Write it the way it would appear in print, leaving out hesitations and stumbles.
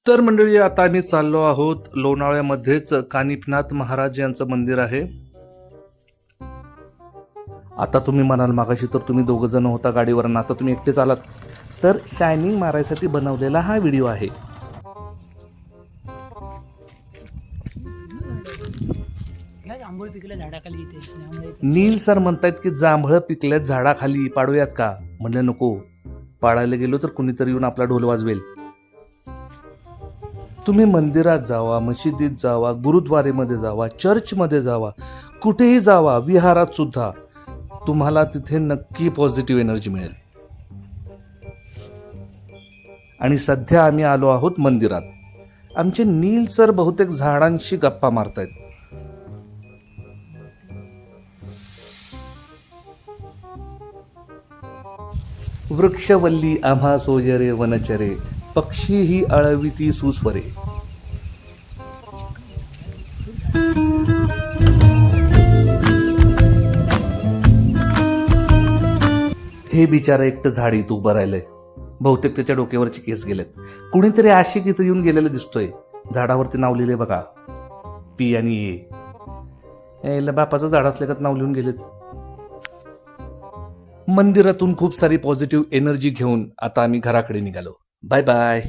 तर मंडळी, आता आम्ही चाललो आहोत लोणावळ्यामध्येच कानिफनाथ महाराज यांचं मंदिर आहे. आता तुम्ही म्हणाल मागाशी तर तुम्ही दोघ जण होता गाडीवर, आता तुम्ही एकटेच आलात. तर शायनिंग मारायसाठी बनवलेला हा व्हिडिओ आहे. नील सर म्हणतायत की जांभळं पिकल्यात झाडाखाली, पाडूयात का? म्हणलं नको, पाडायला गेलो तर कुणीतरी येऊन आपला ढोल वाजवेल. तुम्ही मंदिरात जावा, मशिदीत जावा, गुरुद्वारेमध्ये जावा, चर्चमध्ये जावा, कुठेही जावा, विहारात सुद्धा तुम्हाला तिथे नक्की पॉझिटिव्ह एनर्जी मिळेल. आणि सध्या आम्ही आलो आहोत मंदिरात. आमचे नील सर बहुतेक झाडांशी गप्पा मारतायत. वृक्षवल्ली आम्हा सोजरे वनचरे, पक्षी ही अळविती सुस्वरे. हे बिचारा एकटं झाड इथं उभं राहिलंय. बहुतेक त्याच्या डोक्यावरचे केस गेलेत. कुणीतरी आशिक इथं येऊन गेलेलं दिसतोय. झाडावरती नाव लिहिले बघा, पी आणि ए. बापाचं झाड असल्यागत नाव लिहून गेलेत. मंदिरातून खूप सारी पॉझिटिव्ह एनर्जी घेऊन आता आम्ही घराकडे निघालो. Bye bye.